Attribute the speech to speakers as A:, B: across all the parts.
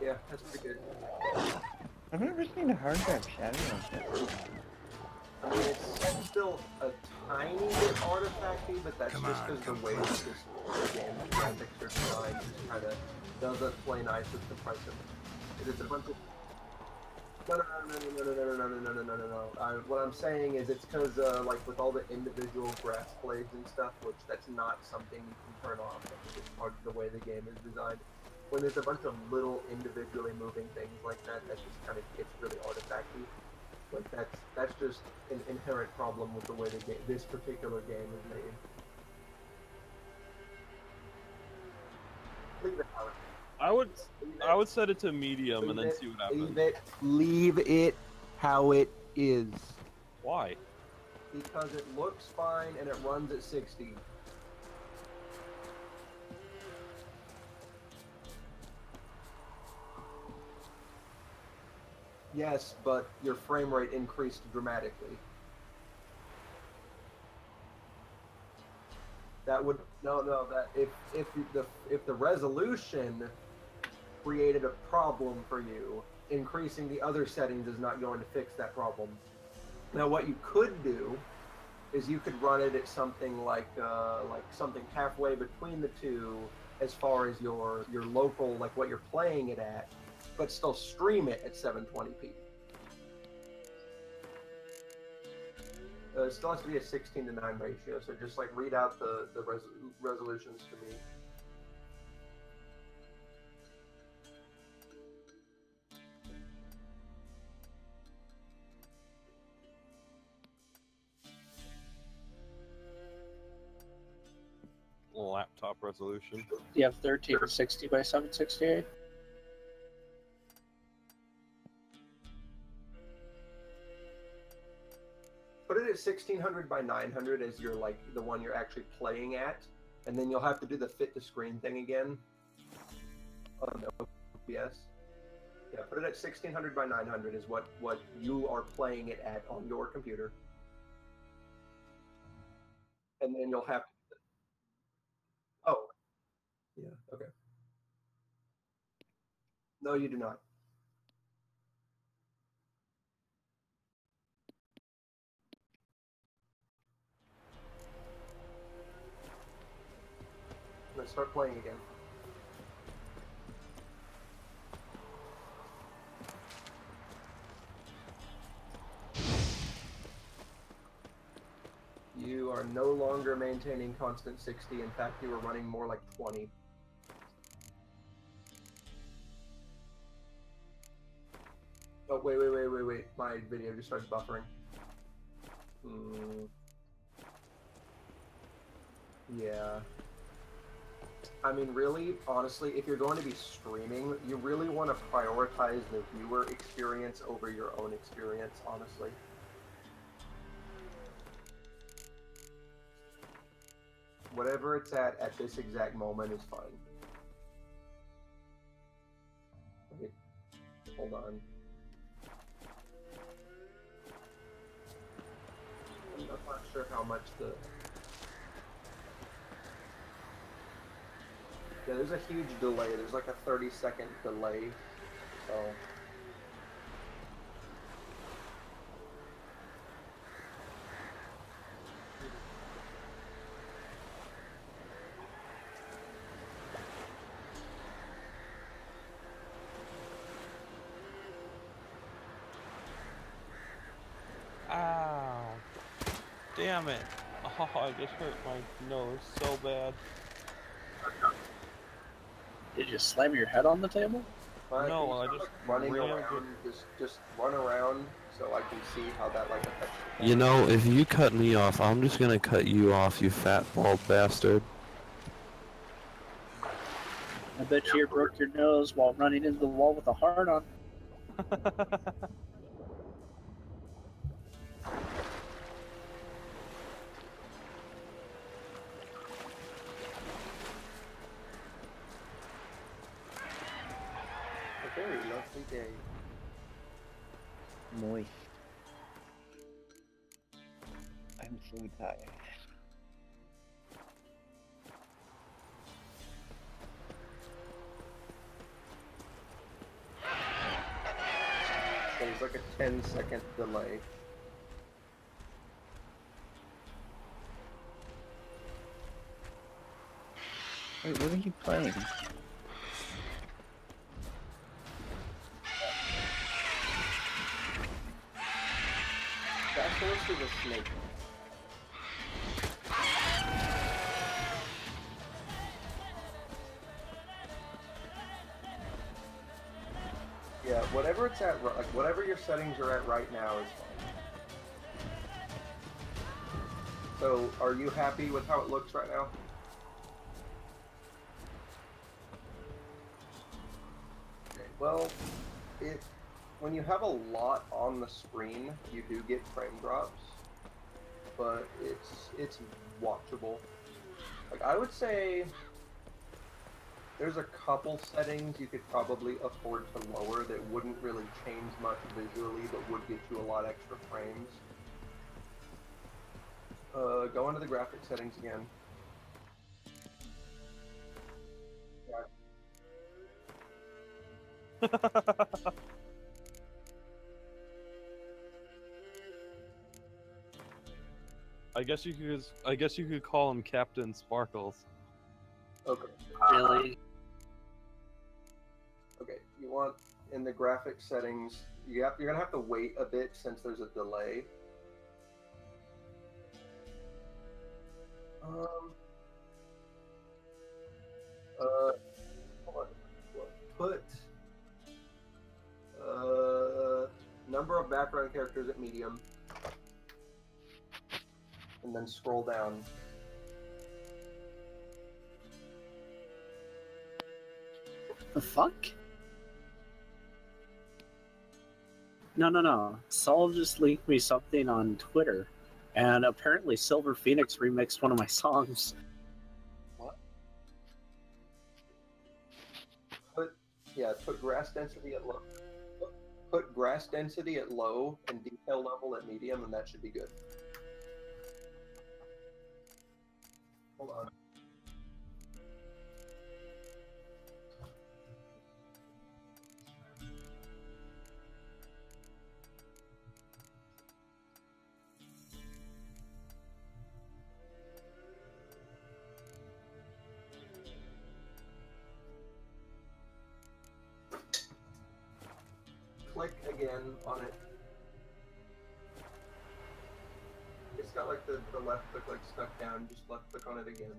A: Yeah, that's pretty good.
B: I've never seen a hard drive shatter like that.
A: I mean, it's still a tiny bit artifacty, but that's just because the way that the game's graphics are designed just kind of doesn't play nice with the price of it. It's a bunch of... No. What I'm saying is it's because, like, with all the individual grass blades and stuff, which that's not something you can turn off. It's just part of the way the game is designed. When there's a bunch of little individually moving things like that, that just kind of gets really artifacty. Like that's just an inherent problem with the way this particular game is made. Leave it out.
C: I would set it to medium and then see what happens.
A: Leave it how it is.
C: Why?
A: Because it looks fine and it runs at 60. Yes, but your frame rate increased dramatically. That would that if the resolution created a problem for you, increasing the other settings is not going to fix that problem. Now, what you could do is you could run it at something like something halfway between the two, as far as your local, like what you're playing it at, but still stream it at 720p. It still has to be a 16:9 ratio, so just like read out the resolutions to me.
C: Laptop resolution.
D: You have 1360 by 768.
A: Put it at 1600 by 900 as your the one you're actually playing at, and then you'll have to do the fit to screen thing again on OBS. Yeah, put it at 1600 by 900 is what you are playing it at on your computer, and then you'll have to. Oh, yeah, okay. No, you do not. Let's start playing again. You are no longer maintaining constant 60. In fact, you are running more like 20. Oh, wait. My video just started buffering. Yeah. I mean, really, honestly, if you're going to be streaming, you really want to prioritize the viewer experience over your own experience, honestly. Whatever it's at this exact moment is fine. Wait, hold on. I'm not sure how much the... Yeah, there's a huge delay. There's like a 30-second delay. So...
C: Ow. Damn it. Oh, I just hurt my nose so bad.
D: Did you slam your head on the table?
C: No, I just
A: running around. Just run around so I can see how that like affects you.
E: You know, if you cut me off, I'm just gonna cut you off, you fat bald bastard.
D: I bet you broke your nose while running into the wall with a heart on.
A: A very lovely day.
B: Moist. I'm so tired.
A: like a 10-second delay.
B: Wait, what are you playing?
A: Basilisk is a snake. Yeah, whatever it's at, like whatever your settings are at right now is fine. So, are you happy with how it looks right now? Okay, well, when you have a lot on the screen, you do get frame drops, but it's watchable. Like, I would say there's a couple settings you could probably afford to lower that wouldn't really change much visually, but would get you a lot extra frames. Go into the graphic settings again.
C: I guess you could call him Captain Sparkles.
A: Okay.
D: Really?
A: Okay, you want in the graphic settings, you're gonna have to wait a bit since there's a delay. Put number of background characters at medium, and then scroll down.
D: The fuck? No. Saul just linked me something on Twitter, and apparently Silver Phoenix remixed one of my songs.
A: What? Put grass density at low. Put grass density at low and detail level at medium, and that should be good. Hold on. Click again on it. It's got like the left click like stuck down, just left click on it again.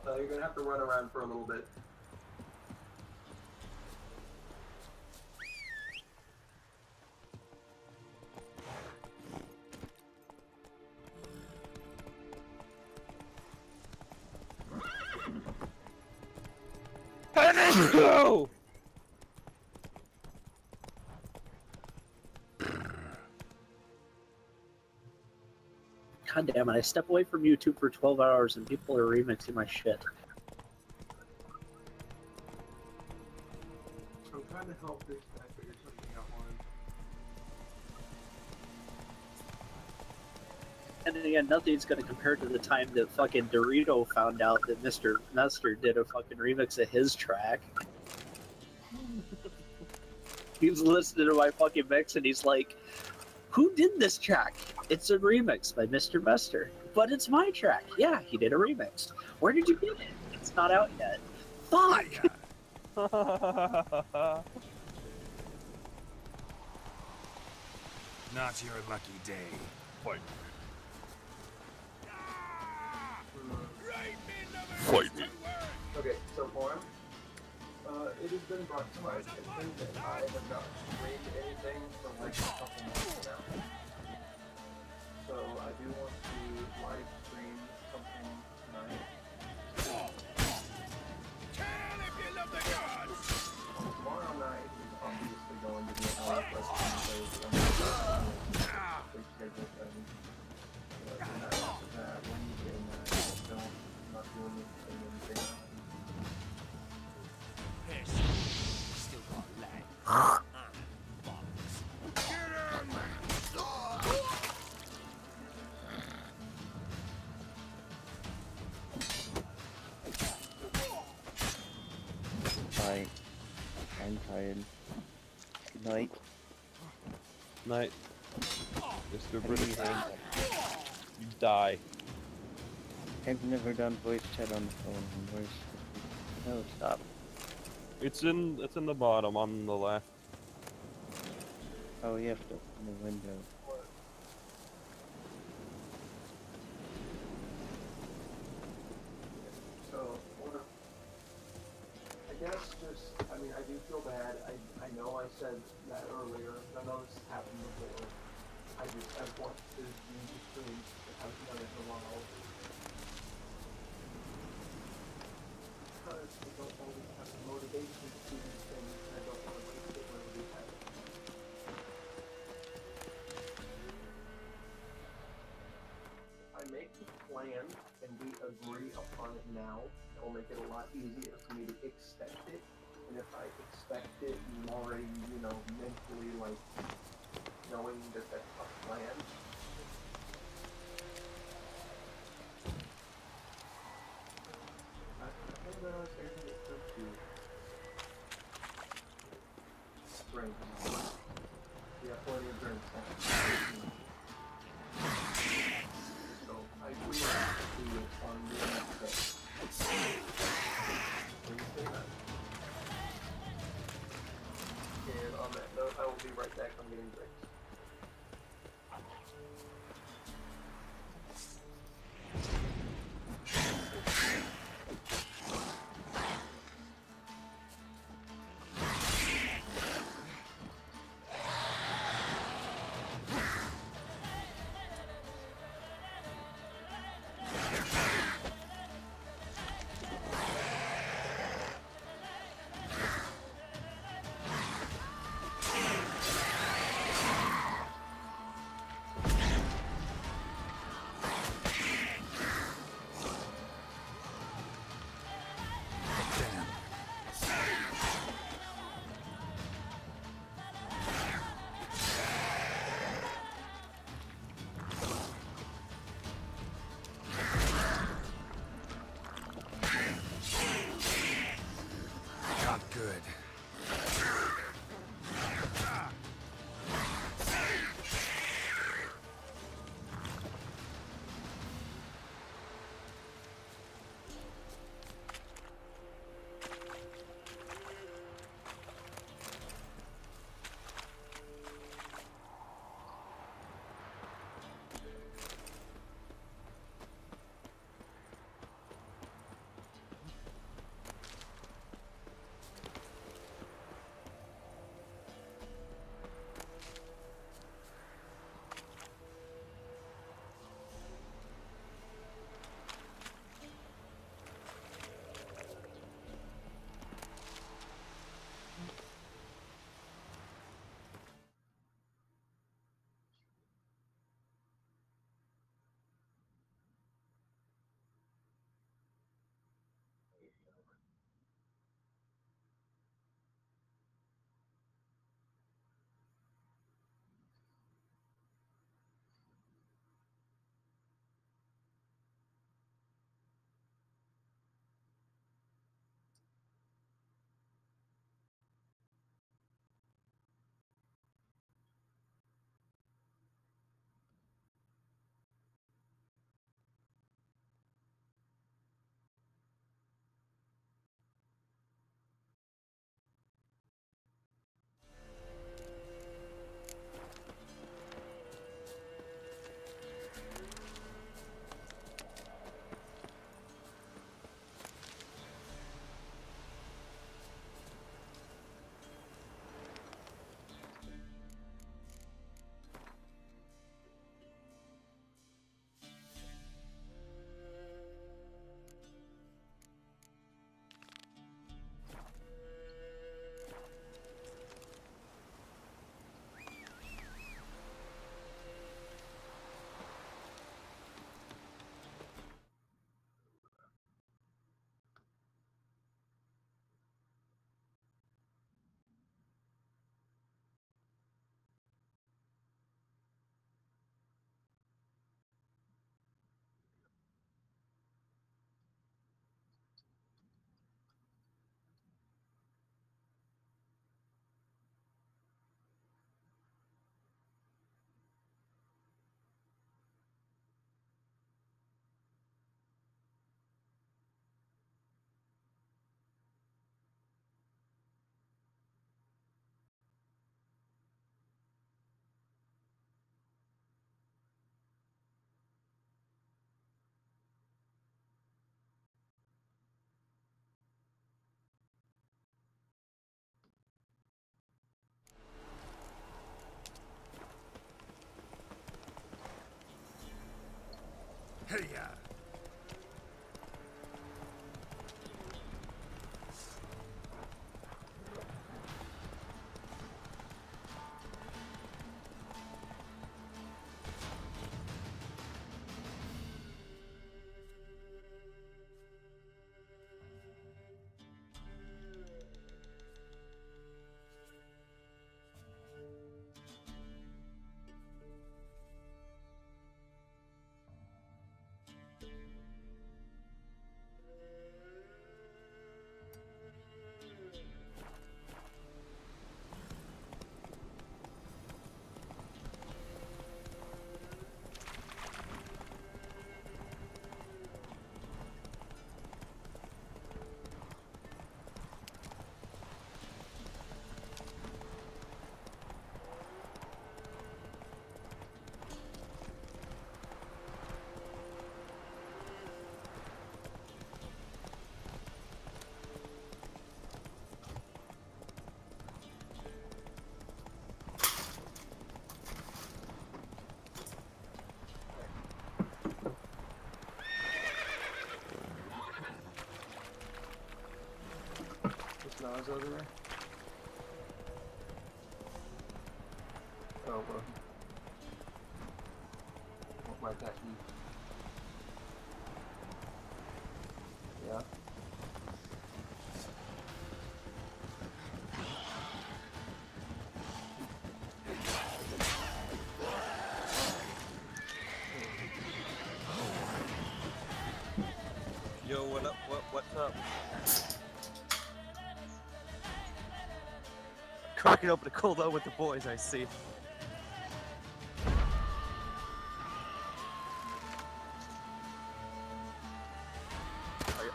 A: So you're gonna have to run around for a little bit.
C: Go!
D: God damn it, I step away from YouTube for 12 hours and people are remixing my shit.
A: I'm trying to help this guy figure something out on.
D: And again, nothing's gonna compare to the time that fucking Dorito found out that Mr. Mustard did a fucking remix of his track. He was listening to my fucking mix and he's like, who did this track? It's a remix by Mr. Mustard. But it's my track. Yeah, he did a remix. Where did you get it? It's not out yet. Fuck!
F: Not your lucky day.
C: Fight me.
A: Okay, so Lauren, it has been brought to my attention that I have not streamed anything for like a couple months now. So I do want to live stream something tonight. Tomorrow night is obviously going to be a lot less than days that I'm going to schedule things. The night after that, Wednesday night, I'm not doing anything.
F: Still got lag.
B: Night.
C: Night. Mr.
B: How do
C: British
B: you
C: Ranger.
B: hang up?
C: You die.
B: I've never done voice chat on the phone. Where's... No, stop.
C: It's in the bottom on the left.
B: Oh, you have to open the window.
A: So, I guess just, I mean, I do feel bad. I know I said that earlier. I know this has happened before. I want to use the stream. I haven't done it in a while. Because I don't always have the motivation to do these things, and I don't want to waste it when I do have it. If I make the plan and we agree upon it now, it will make it a lot easier for me to expect it. And if I expect it, I'm already, you know, mentally like knowing that that's a plan. I don't know if there's anything to do. Drinks. We have plenty of drinks now. So we will do it on the next day. And on that note, I will be right back. I'm getting drinks.
F: Hey ya.
A: Nas over there? Oh, well. What might that be? Yeah.
C: Yo, what up? What's up? Cracking open a cold out with the boys, I see.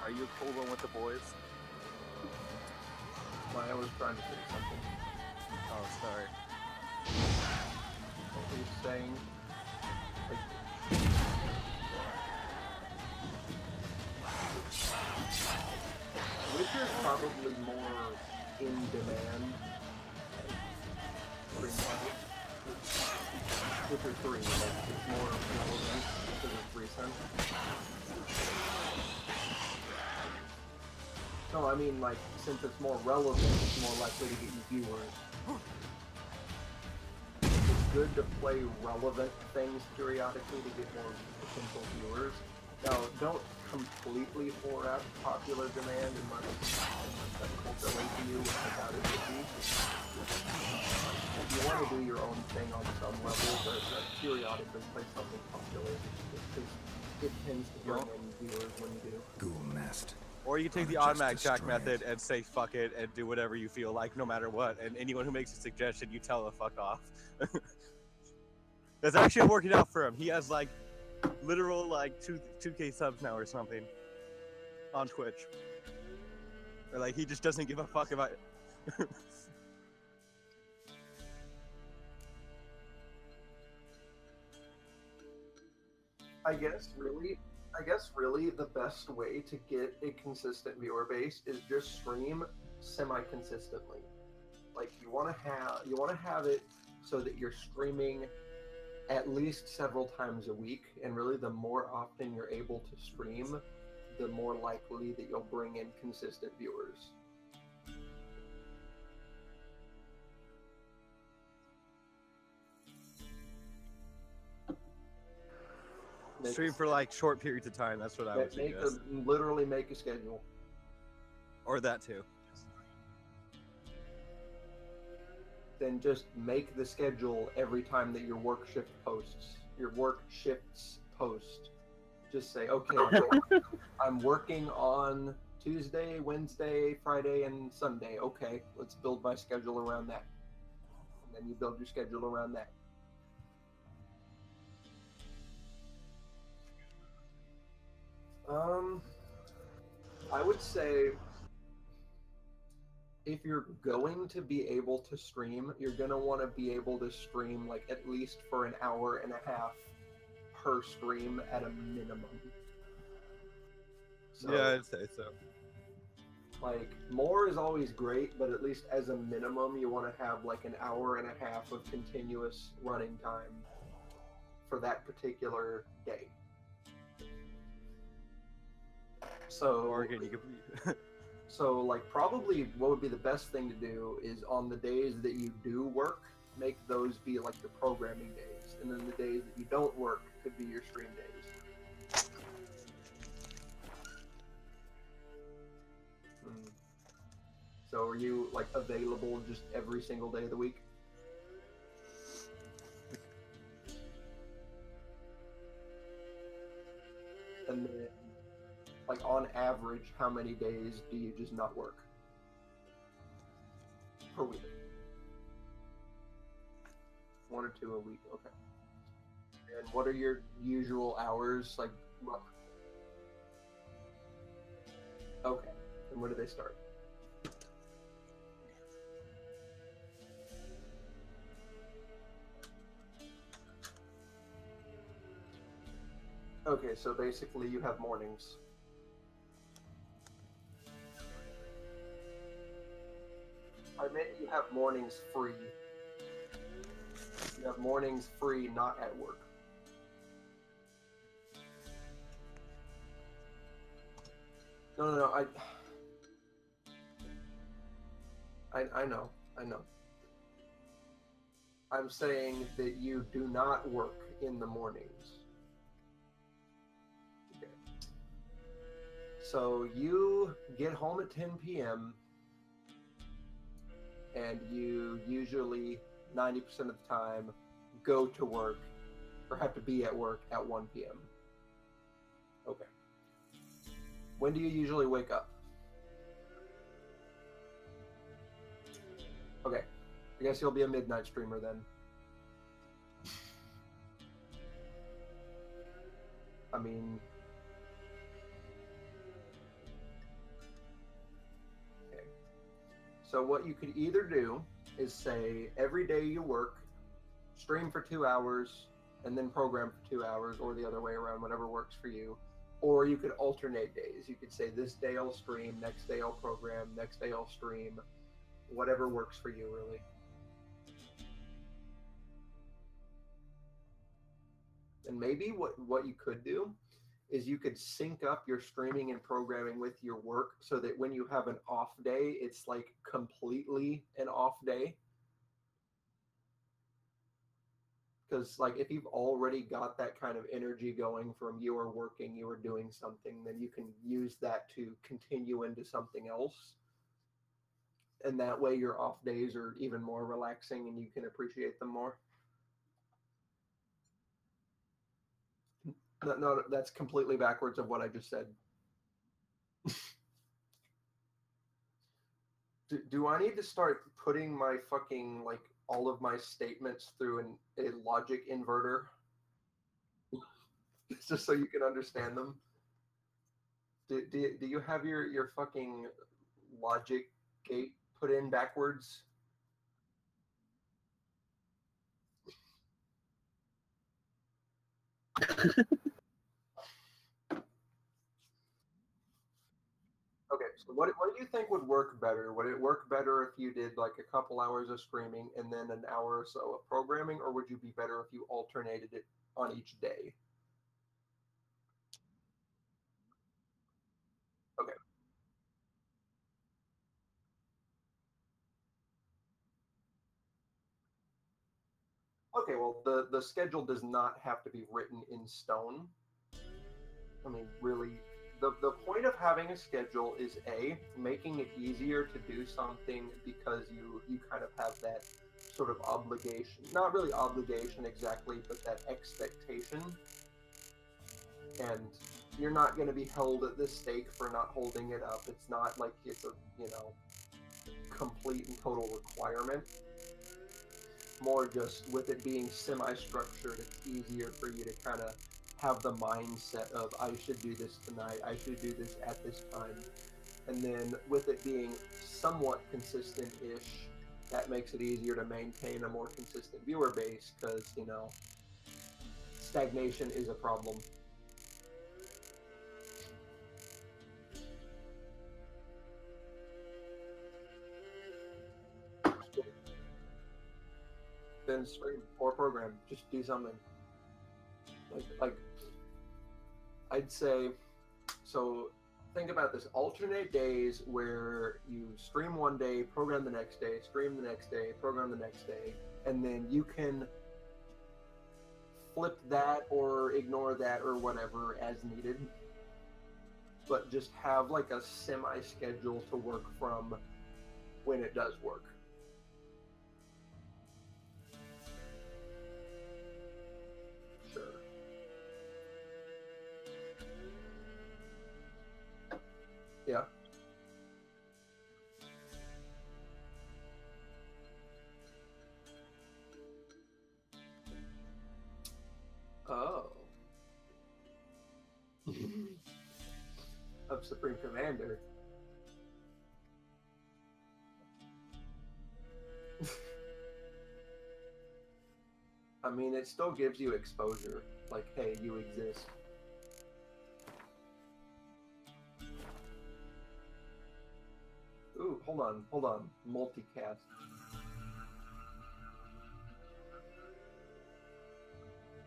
C: Are you a cold one with the boys?
A: Maya was trying to say something.
C: Oh, sorry.
A: What were you saying? Like, Witcher's probably more in demand. Witcher 3, like, it's more relevant because it's recent. No, I mean, like, since it's more relevant, it's more likely to get you viewers. It's good to play relevant things periodically to get more potential viewers. Now, don't completely pour out popular demand unless that pulls away to you, which I doubt it would be. If you want to do your own thing on some level, but periodically play something popular, because it tends to bring in viewers when you do.
F: Ghoul nest.
C: Or you can take the automatic track method and say fuck it and do whatever you feel like, no matter what. And anyone who makes a suggestion, you tell them fuck off. That's actually working out for him. He has like literal like 2K subs now or something on Twitch. Or like he just doesn't give a fuck about it.
A: I guess really the best way to get a consistent viewer base is just stream semi-consistently. Like you want to have it so that you're streaming at least several times a week, and really the more often you're able to stream, the more likely that you'll bring in consistent viewers.
C: Stream for like short periods of time. That's what I would suggest.
A: Literally make a schedule.
C: Or that too.
A: Then just make the schedule every time that your work shift posts. Your work shifts post. Just say, okay, I'm working on Tuesday, Wednesday, Friday, and Sunday. Okay, let's build my schedule around that. And then you build your schedule around that. I would say if you're going to be able to stream, you're going to want to be able to stream like at least for an hour and a half per stream at a minimum. So,
C: yeah, I'd say so.
A: Like, more is always great, but at least as a minimum, you want to have like an hour and a half of continuous running time for that particular day. So
C: Oregon, you could.
A: So, like, probably what would be the best thing to do is on the days that you do work, make those be like your programming days, and then the days that you don't work could be your stream days. Hmm. So, are you like available just every single day of the week? And then, like, on average, how many days do you just not work per week? 1 or 2 a week, okay. And what are your usual hours, like? Okay. And when do they start? Okay, so basically you have mornings. I meant you have mornings free. You have mornings free, not at work. No, I know. I'm saying that you do not work in the mornings. Okay. So you get home at 10 p.m. and you usually 90% of the time go to work or have to be at work at 1 p.m. Okay. When do you usually wake up? Okay. I guess you'll be a midnight streamer then. I mean... Okay. So what you could either do is say every day you work, stream for 2 hours, and then program for 2 hours, or the other way around, whatever works for you. Or you could alternate days. You could say this day I'll stream, next day I'll program, next day I'll stream. Whatever works for you, really. And maybe what you could do is you could sync up your streaming and programming with your work so that when you have an off day, it's like completely an off day. Because like if you've already got that kind of energy going from you are working, you are doing something, then you can use that to continue into something else. And that way your off days are even more relaxing and you can appreciate them more. No, that's completely backwards of what I just said. Do I need to start putting my fucking, like, all of my statements through a logic inverter? Just so you can understand them? Do you have your fucking logic gate put in backwards? Okay, so what do you think would work better? Would it work better if you did like a couple hours of streaming and then an hour or so of programming, or would you be better if you alternated it on each day? Okay. Okay, well, the schedule does not have to be written in stone. I mean, really, the point of having a schedule is A, making it easier to do something because you kind of have that sort of obligation. Not really obligation exactly, but that expectation. And you're not going to be held at the stake for not holding it up. It's not like it's a, complete and total requirement. More just with it being semi-structured, it's easier for you to kind of have the mindset of I should do this tonight, I should do this at this time. And then with it being somewhat consistent-ish, that makes it easier to maintain a more consistent viewer base because, stagnation is a problem. Then stream or program, just do something. Like I'd say, so think about this: alternate days where you stream one day, program the next day, stream the next day, program the next day, and then you can flip that or ignore that or whatever as needed. But just have like a semi-schedule to work from when it does work. Sure. Yeah. Oh. Of Supreme Commander. I mean, it still gives you exposure. Like, hey, you exist. Ooh, hold on. Multicast.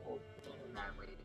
A: Hold on.
G: Not wait.